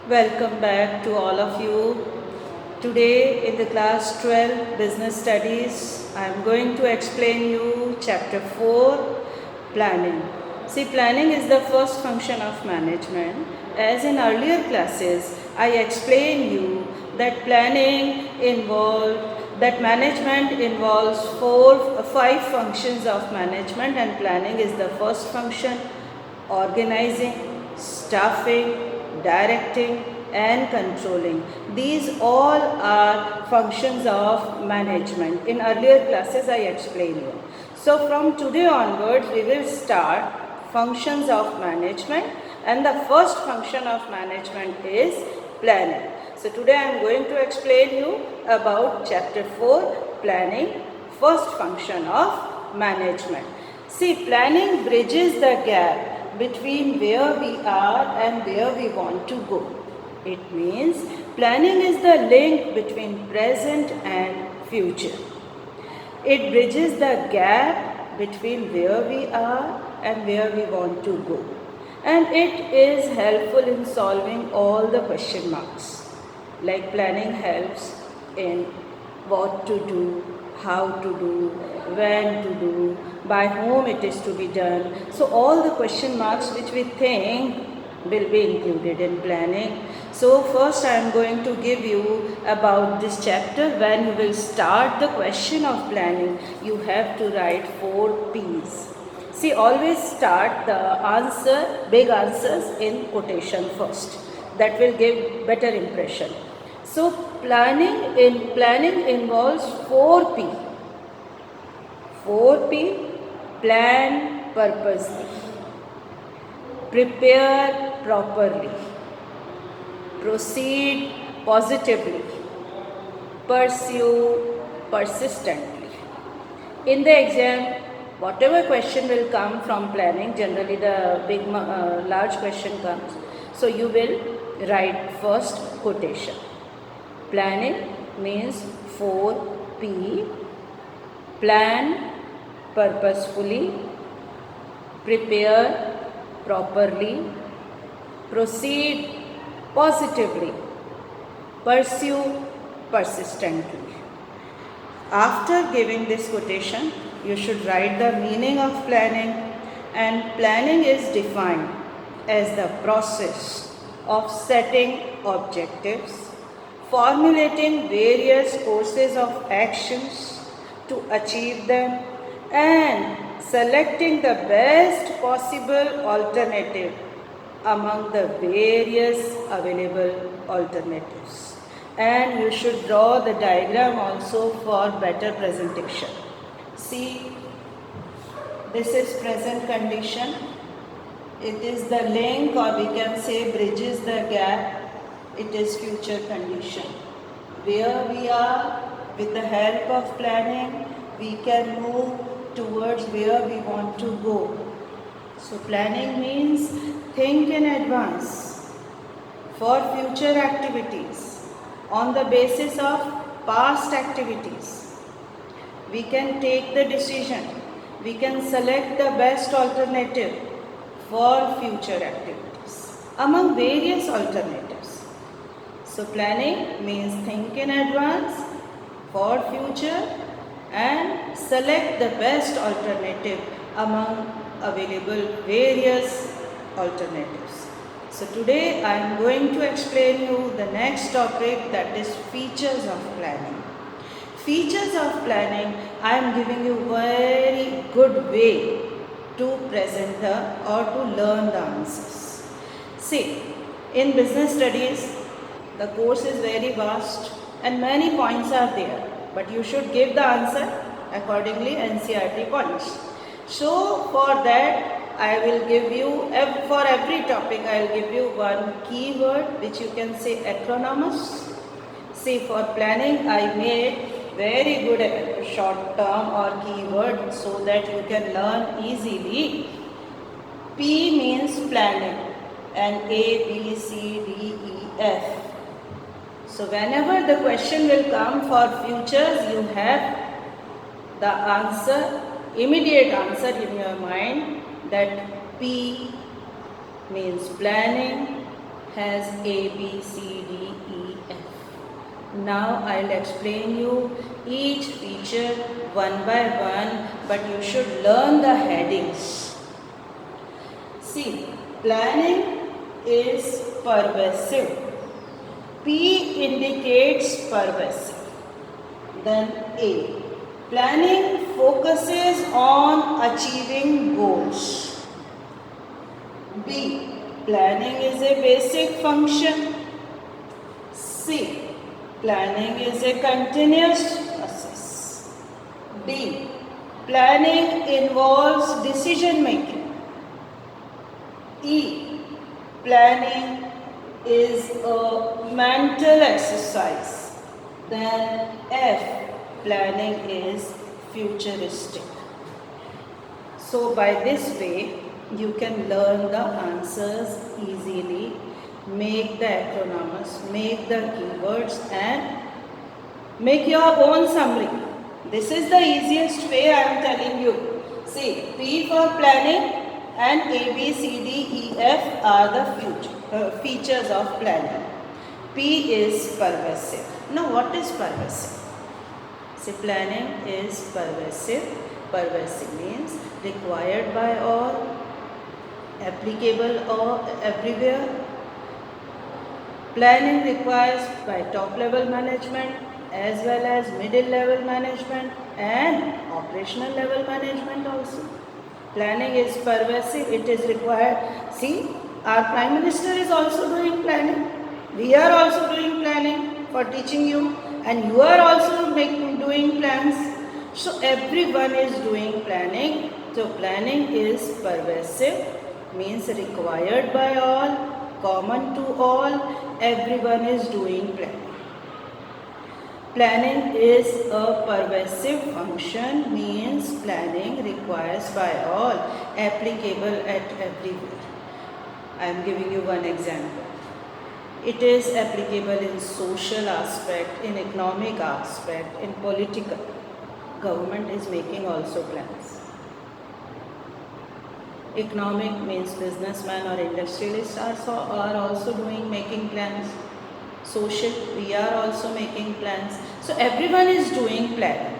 Welcome back to all of you. Today in the class 12 Business Studies, I am going to explain you chapter 4 Planning. See, planning is the first function of management. As in earlier classes, I explained you that management involves five functions of management, and planning is the first function: organizing, staffing, directing, and controlling. These all are functions of management. In earlier classes, I explained you. So from today onwards, we will start functions of management, and the first function of management is planning. So today I am going to explain you about chapter 4, planning, first function of management. See, planning bridges the gap between where we are and where we want to go. It means planning is the link between present and future. It bridges the gap between where we are and where we want to go. And it is helpful in solving all the question marks. Like planning helps in what to do, how to do, when to do, by whom it is to be done. So all the question marks which we think will be included in planning. So first I am going to give you about this chapter. When you will start the question of planning, you have to write 4 P's. See, always start the big answers in quotation first. That will give better impression. So planning involves 4 P. 4 P, plan purposely, prepare properly, proceed positively, pursue persistently. In the exam, whatever question will come from planning, generally the large question comes. So you will write first quotation. Planning means 4 P, plan purposefully, prepare properly, proceed positively, pursue persistently. After giving this quotation, you should write the meaning of planning, and planning is defined as the process of setting objectives, formulating various courses of actions to achieve them, and selecting the best possible alternative among the various available alternatives. And you should draw the diagram also for better presentation. See, this is present condition. It is the link, or we can say bridges the gap. It is future condition. Where we are, with the help of planning, we can move towards where we want to go. So planning means think in advance for future activities on the basis of past activities. We can take the decision. We can select the best alternative for future activities among various alternatives. So planning means think in advance for future and select the best alternative among available various alternatives. So today I am going to explain you the next topic, that is features of planning. Features of planning, I am giving you very good way to present or to learn the answers. See, in business studies, the course is very vast and many points are there, but you should give the answer accordingly, NCERT points. So for that, I will give you, for every topic, I will give you one keyword which you can say acronymous. See, for planning, I made very good short term or keyword so that you can learn easily. P means planning, and A, B, C, D, E, F. So whenever the question will come for futures, you have the answer, immediate answer in your mind, that P means planning, has A, B, C, D, E, F. Now I'll explain you each feature one by one, but you should learn the headings. See, planning is pervasive. P indicates pervasive. Then A. Planning focuses on achieving goals. B. Planning is a basic function. C. Planning is a continuous process. D. Planning involves decision making. E. Planning is a mental exercise. Then F. Planning is futuristic. So by this way, you can learn the answers easily, make the acronyms, make the keywords and make your own summary. This is the easiest way I am telling you. See, P for planning and A, B, C, D, E, F are the features of planning. P is pervasive. Now what is pervasive? See, planning is pervasive. Pervasive means required by all, applicable or everywhere. Planning requires by top level management as well as middle level management and operational level management also. Planning is pervasive, it is required. See, our Prime Minister is also doing planning. We are also doing planning for teaching you, and you are also doing plans. So everyone is doing planning. So planning is pervasive, means required by all, common to all, everyone is doing planning. Planning is a pervasive function, means planning requires by all, applicable at everywhere. I am giving you one example. It is applicable in social aspect, in economic aspect, in political. Government is making also plans. Economic means businessmen or industrialists are also making plans. Social, we are also making plans. So everyone is doing planning.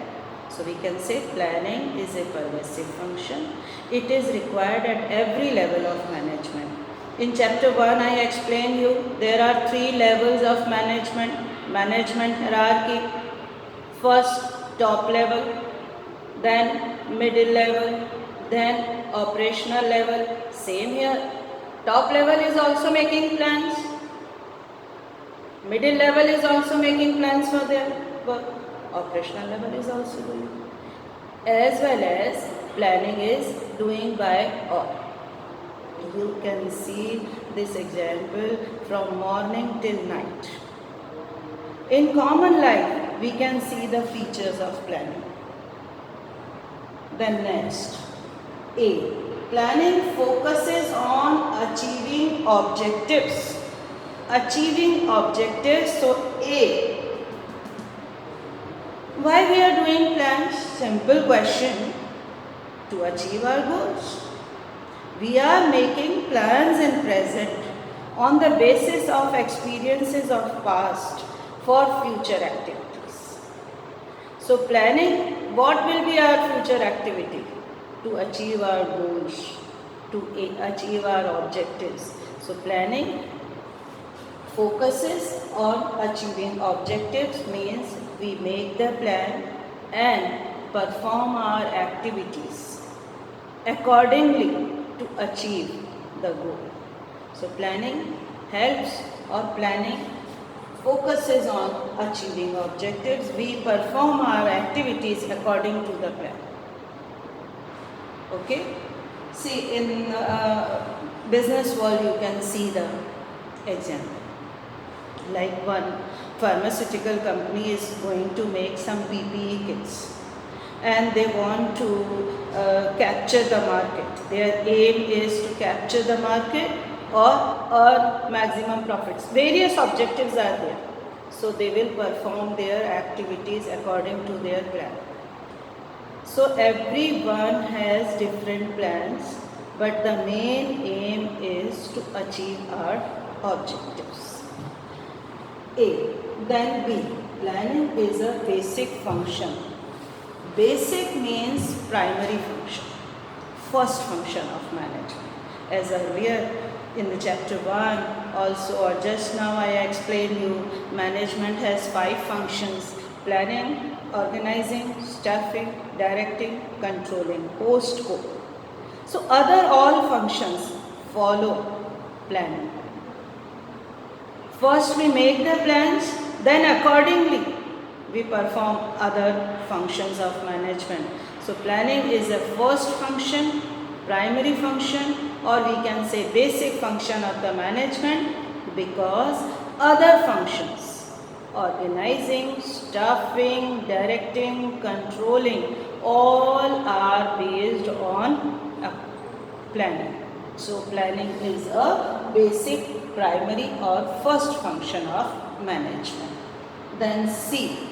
So we can say planning is a pervasive function. It is required at every level of management. In chapter 1 I explained you there are 3 levels of management hierarchy. First top level, then middle level, then operational level. Same here. Top level is also making plans. Middle level is also making plans for their work. Operational level is also doing. As well as planning is doing by all. You can see this example from morning till night. In common life, we can see the features of planning. Then next, A. Planning focuses on achieving objectives. Achieving objectives. So A. Why we are doing plans? Simple question. To achieve our goals. We are making plans in present on the basis of experiences of past for future activities. So planning, what will be our future activity? To achieve our goals, to achieve our objectives. So planning focuses on achieving objectives, means we make the plan and perform our activities accordingly to achieve the goal. So planning helps, or planning focuses on achieving objectives. We perform our activities according to the plan. Okay? See, in business world you can see the example. Like one pharmaceutical company is going to make some PPE kits and they want to capture the market. Their aim is to capture the market or earn maximum profits. Various objectives are there. So they will perform their activities according to their plan. So everyone has different plans, but the main aim is to achieve our objectives. A. Then B. Planning is a basic function. Basic means primary function, first function of management. As earlier in the chapter 1 also, or just now I explained you, management has 5 functions: planning, organizing, staffing, directing, controlling, post-co. So other all functions follow planning. First we make the plans, then accordingly we perform other functions of management. So planning is a first function, primary function, or we can say basic function of the management, because other functions, organizing, staffing, directing, controlling, all are based on planning. So planning is a basic, primary or first function of management. Then C.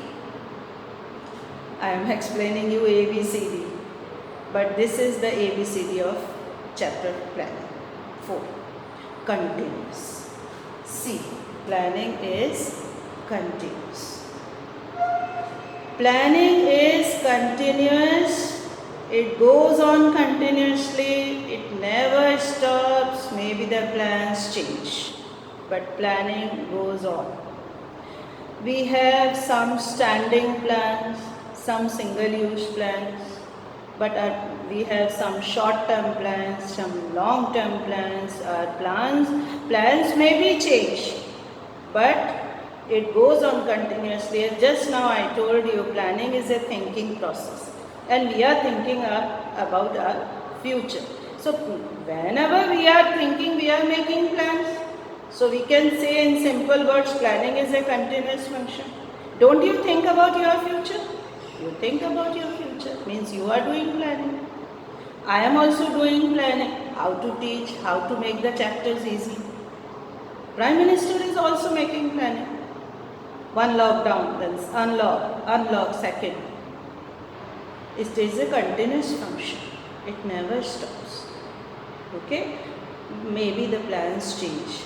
I am explaining you ABCD, but this is the ABCD of chapter planning. 4. Continuous. C. Planning is continuous. Planning is continuous. It goes on continuously. It never stops. Maybe the plans change, but planning goes on. We have some standing plans, some single-use plans, but we have some short-term plans, some long-term plans. Our plans may be changed, but it goes on continuously. Just now I told you, planning is a thinking process, and we are thinking about our future. So whenever we are thinking, we are making plans. So we can say in simple words, planning is a continuous function. Don't you think about your future? You think about your future, means you are doing planning. I am also doing planning, how to teach, how to make the chapters easy. Prime Minister is also making planning. One lockdown, then unlock second. It is a continuous function. It never stops. Okay? Maybe the plans change.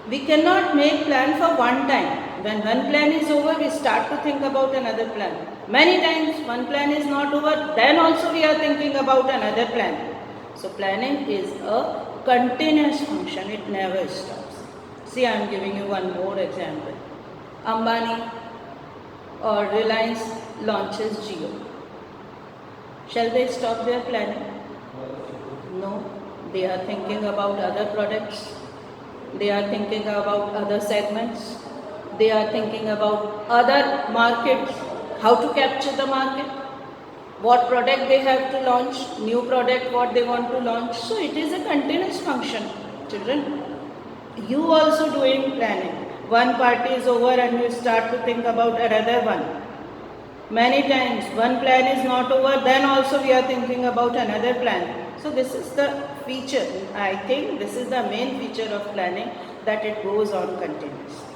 We cannot make plan for one time. When one plan is over, we start to think about another plan. Many times one plan is not over, then also we are thinking about another plan. So planning is a continuous function. It never stops. See, I am giving you one more example. Ambani or Reliance launches Jio. Shall they stop their planning? No. They are thinking about other products. They are thinking about other segments. They are thinking about other markets, how to capture the market, what product they have to launch, new product, what they want to launch. So it is a continuous function, children. You also doing planning. One party is over and you start to think about another one. Many times one plan is not over, then also we are thinking about another plan. So this is the feature. I think this is the main feature of planning, that it goes on continuously.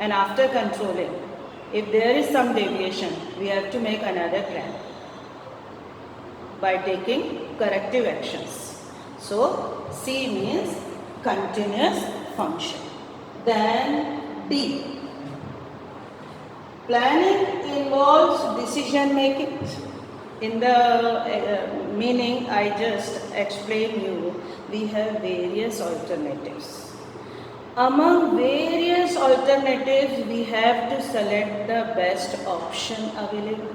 And after controlling, if there is some deviation, we have to make another plan by taking corrective actions. So C means continuous function. Then D. Planning involves decision making. In the meaning I just explained you, we have various alternatives. Among various alternatives, we have to select the best option available.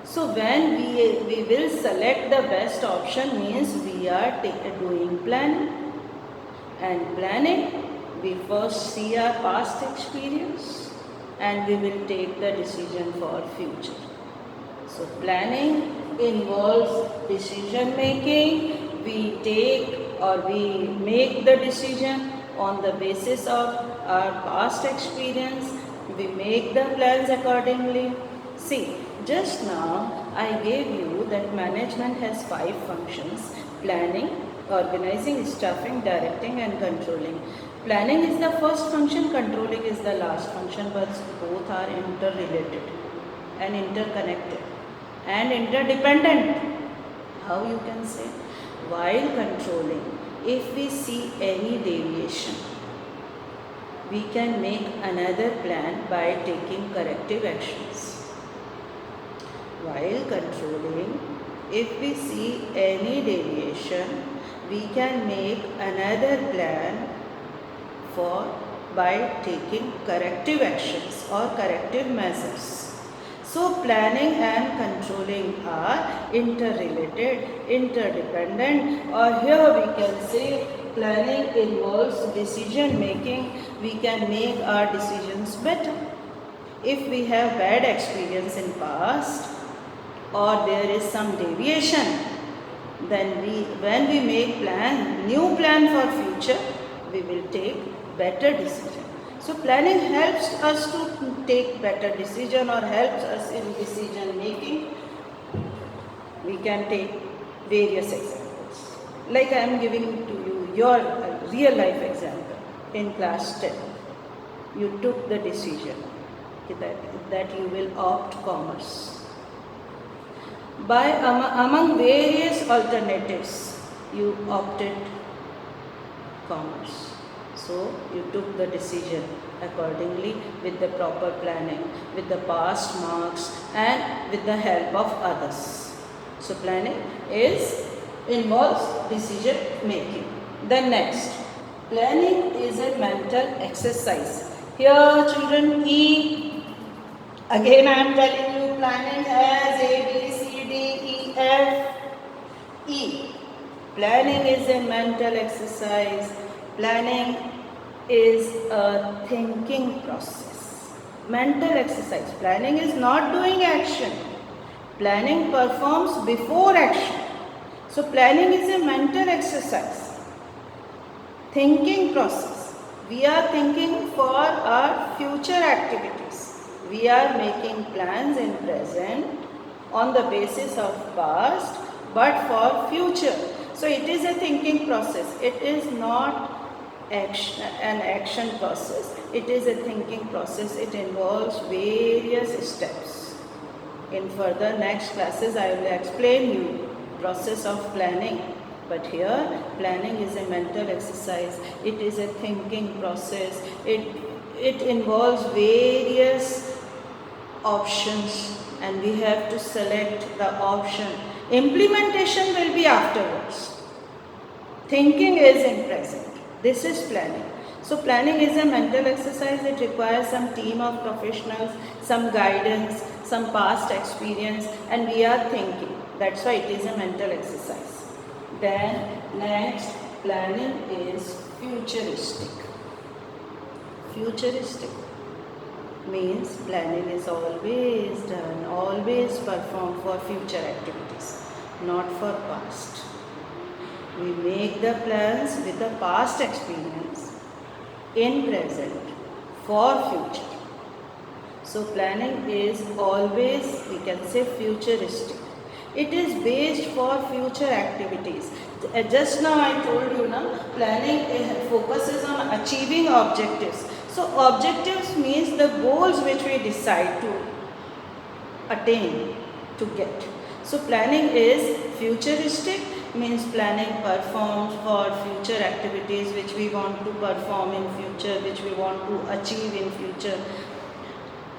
So when we will select the best option, means we are doing planning. And planning, we first see our past experience and we will take the decision for future. So planning involves decision making. We take or we make the decision on the basis of our past experience. We make the plans accordingly. See, just now I gave you that management has 5 functions: planning, organizing, staffing, directing and controlling. Planning is the first function, controlling is the last function, but both are interrelated and interconnected and interdependent. How you can say? While controlling, if we see any deviation, we can make another plan by taking corrective actions. While controlling, if we see any deviation, we can make another plan by taking corrective actions or corrective measures. So planning and controlling are interrelated, interdependent, or here we can say planning involves decision making. We can make our decisions better. If we have bad experience in past or there is some deviation, then when we make new plan for future, we will take better decision. So planning helps us to take better decision or helps us in decision making. We can take various examples. Like I am giving to you your real life example. In class 10, you took the decision that you will opt commerce. Among various alternatives, you opted commerce. So you took the decision accordingly with the proper planning, with the past marks and with the help of others. So planning involves decision making. Then next, planning is a mental exercise. Here children, E. Again I am telling you planning has A, B, C, D, E, F, E. Planning is a mental exercise. Planning is a thinking process. Mental exercise. Planning is not doing action. Planning performs before action. So planning is a mental exercise. Thinking process. We are thinking for our future activities. We are making plans in present on the basis of past but for future. So it is a thinking process. It is not an action process. It is a thinking process. It involves various steps. In further next classes I will explain you process of planning. But here planning is a mental exercise. It is a thinking process. It involves various options and we have to select the option. Implementation will be afterwards. Thinking is in present. This is planning. So planning is a mental exercise. It requires some team of professionals, some guidance, some past experience, and we are thinking. That's why it is a mental exercise. Then next, planning is futuristic. Futuristic means planning is always done, always performed for future activities, not for past. We make the plans with the past experience in present for future. So planning is always, we can say, futuristic. It is based for future activities. Just now I told you, planning focuses on achieving objectives. So objectives means the goals which we decide to attain, to get. So planning is futuristic, means planning performs for future activities which we want to perform in future, which we want to achieve in future.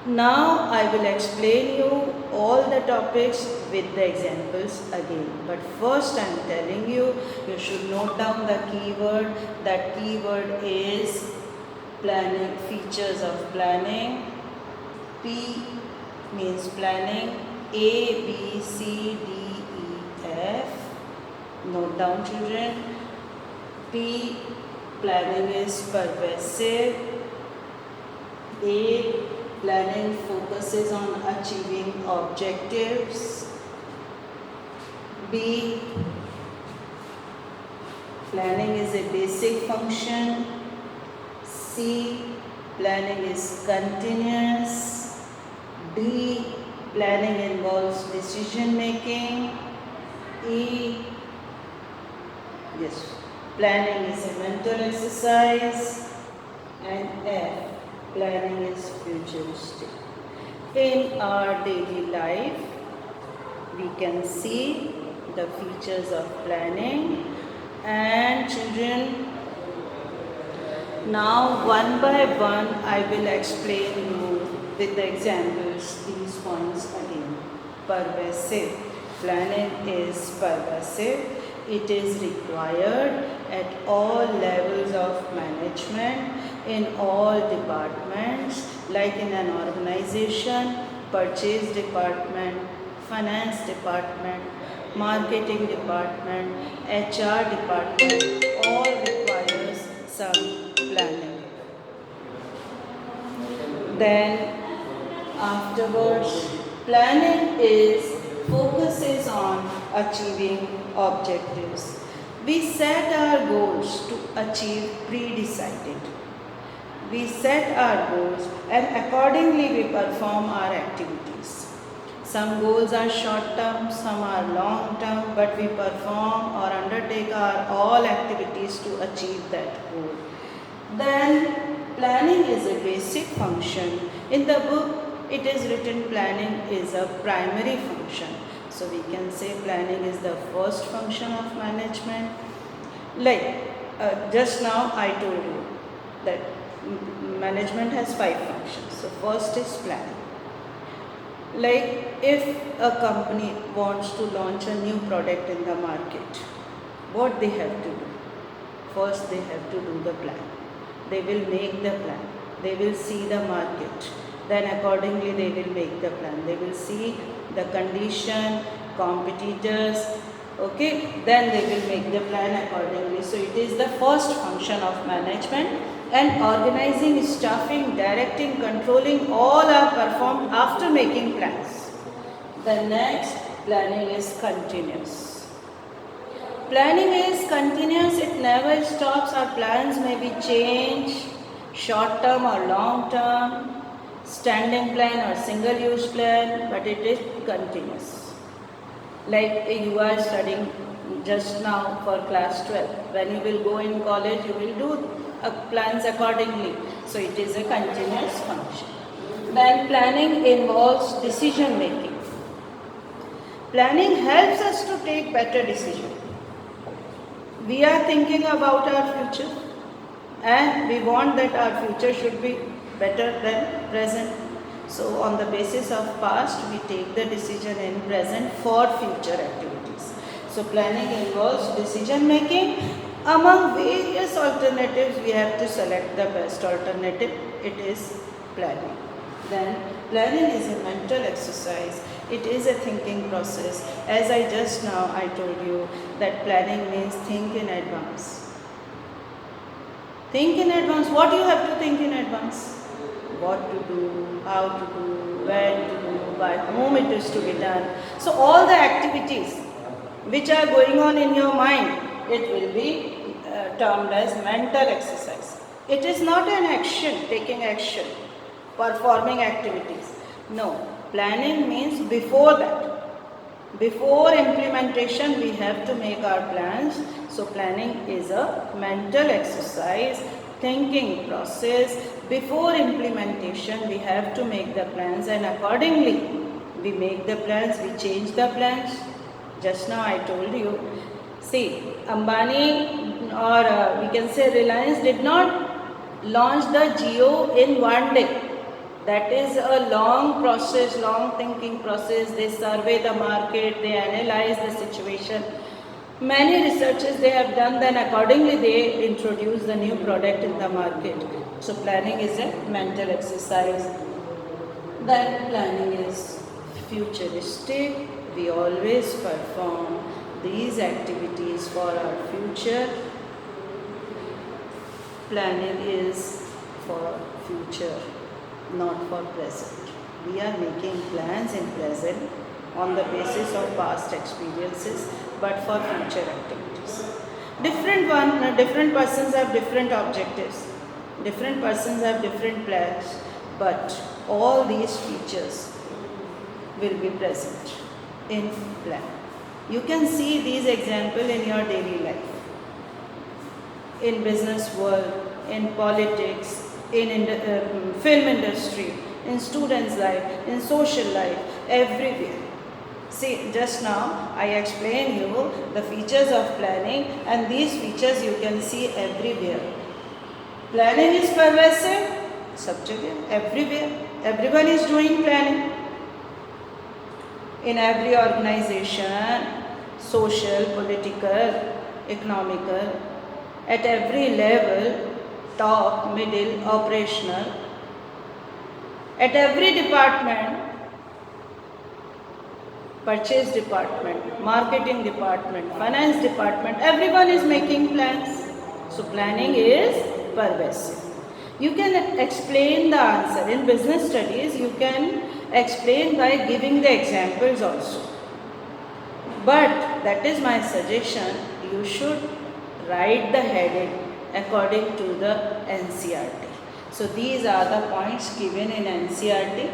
Now I will explain you all the topics with the examples again. But first I am telling you, you should note down the keyword. That keyword is planning, features of planning. P means planning. A, B, C, D, E, F. Note down children. P, planning is pervasive. A, planning focuses on achieving objectives. B, planning is a basic function. C, planning is continuous. D, planning involves decision making. E, yes, planning is a mental exercise. And F, planning is futuristic. In our daily life, we can see the features of planning And children, now one by one I will explain you with the examples these points again. Pervasive. Planning is pervasive. It is required at all levels of management, in all departments, like in an organization, purchase department, finance department, marketing department, HR department, all requires some planning. Then afterwards, planning focuses on achieving objectives. We set our goals to achieve pre-decided. We set our goals and accordingly we perform our activities. Some goals are short term, some are long term, but we perform or undertake our all activities to achieve that goal. Then planning is a basic function. In the book it is written planning is a primary function. So we can say planning is the first function of management. Like just now I told you that management has 5 functions. So first is planning. Like if a company wants to launch a new product in the market, what they have to do? First they have to do the plan. They will make the plan. They will see the market. Then accordingly they will make the plan. They will see the condition, competitors, okay, then they will make the plan accordingly. So it is the first function of management, and organizing, staffing, directing, controlling, all are performed after making plans. The next, planning is continuous. Planning is continuous, it never stops. Our plans may be changed, short term or long term, standing plan or single use plan, but it is continuous. Like you are studying just now for class 12. When you will go in college, you will do plans accordingly. So it is a continuous function. Then planning involves decision making. Planning helps us to take better decisions. We are thinking about our future and we want that our future should be better than present. So on the basis of past, we take the decision in present for future activities. So planning involves decision making. Among various alternatives, we have to select the best alternative. It is planning. Then planning is a mental exercise. It is a thinking process. As I just now I told you that planning means think in advance. Think in advance. What you have to think in advance? What to do, how to do, when to do, by whom it is to be done. So all the activities which are going on in your mind, it will be termed as mental exercise. It is not an action, taking action, performing activities. No, planning means before that. Before implementation, we have to make our plans. So planning is a mental exercise, thinking process. Before implementation, we have to make the plans, and accordingly we make the plans, we change the plans. Just now I told you, see, Ambani or we can say Reliance did not launch the Jio in one day. That is a long process, long thinking process. They survey the market, they analyze the situation. Many researches they have done, then accordingly they introduce the new product in the market. So planning is a mental exercise. Then planning is futuristic. We always perform these activities for our future. Planning is for future, not for present. We are making plans in present on the basis of past experiences, but for future activities. Different persons have different objectives. Different persons have different plans, but all these features will be present in plan. You can see these examples in your daily life. In business world, in politics, in film industry, in students' life, in social life, everywhere. See, just now I explained you the features of planning, and these features you can see everywhere. Planning is pervasive, सब जगह, everywhere. Everyone is doing planning. In every organization, social, political, economical, at every level, top, middle, operational, at every department, purchase department, marketing department, finance department, everyone is making plans. So planning is pervasive. You can explain the answer. In business studies, you can explain by giving the examples also. But that is my suggestion. You should write the heading according to the NCERT. So these are the points given in NCERT,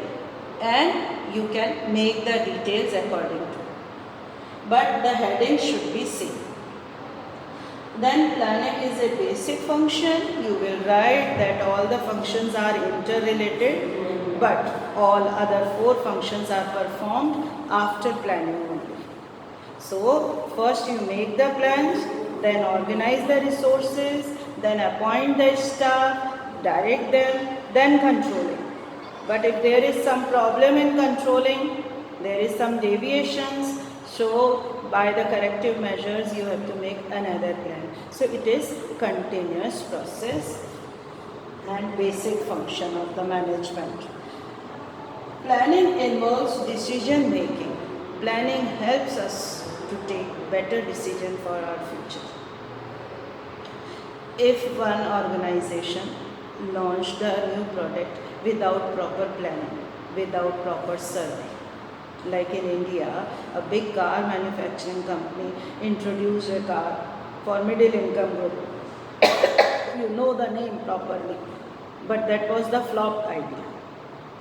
and you can make the details according to. But the heading should be same. Then planning is a basic function. You will write that all the functions are interrelated, but all other 4 functions are performed after planning only. So first you make the plans, then organize the resources, then appoint the staff, direct them, then controlling. But if there is some problem in controlling, there is some deviations, so by the corrective measures you have to make another plan. So it is continuous process and basic function of the management. Planning involves decision making. Planning helps us to take better decision for our future. If one organization launched a new product without proper planning, without proper survey, like in India, a big car manufacturing company introduced a car for middle income group. You know the name properly, but that was the flop idea.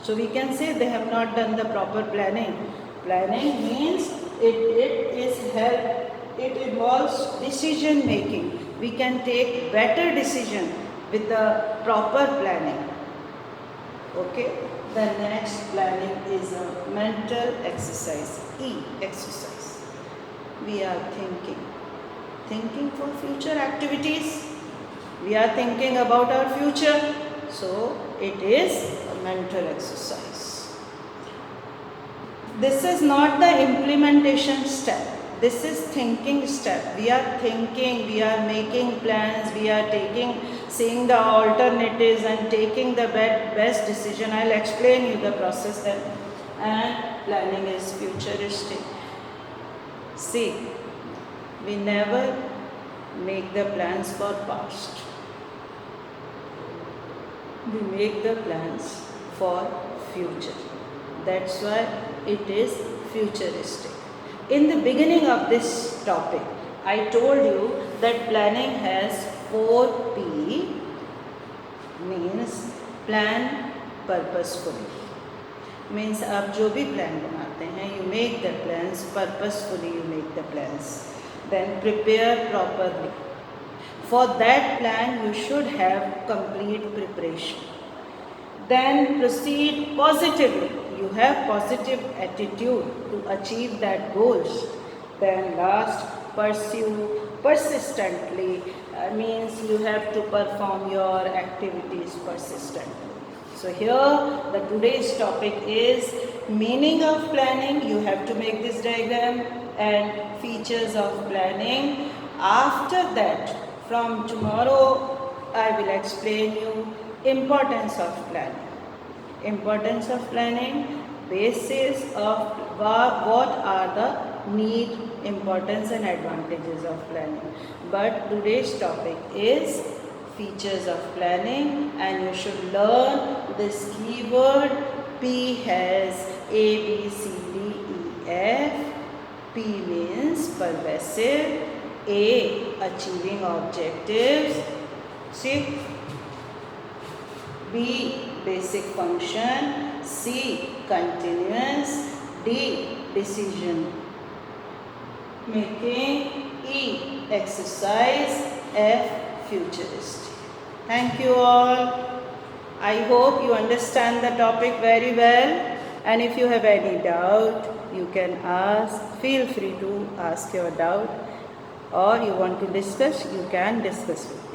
So we can say they have not done the proper planning. Planning means it involves decision making. We can take better decision with the proper planning. Okay. The next planning is a mental exercise, E exercise. We are thinking for future activities. We are thinking about our future. So it is a mental exercise. This is not the implementation step. This is thinking step. We are thinking, we are making plans, we are seeing the alternatives and taking the best decision. I'll explain you the process then. And planning is futuristic. See, we never make the plans for past. We make the plans for future. That's why it is futuristic. In the beginning of this topic, I told you that planning has 4 P, means plan purposefully. Means आप जो भी plan बनाते हैं, you make the plans purposefully. You make the plans. Then prepare properly. For that plan, you should have complete preparation. Then proceed positively. You have positive attitude to achieve that goals. Then last, pursue persistently. Means you have to perform your activities persistently. So here the today's topic is meaning of planning. You have to make this diagram and features of planning. After that, from tomorrow, I will explain you importance of planning. Importance of planning, basis of what are the need, importance and advantages of planning. But today's topic is features of planning, and you should learn this keyword. P has A, B, C, D, E, F. P means pervasive. A, achieving objectives. C, B, basic function. C, continuous. D, decision making. E, exercise. F, futuristic. Thank you all. I hope you understand the topic very well, and if you have any doubt, you can ask, feel free to ask your doubt, or you want to discuss, you can discuss with me.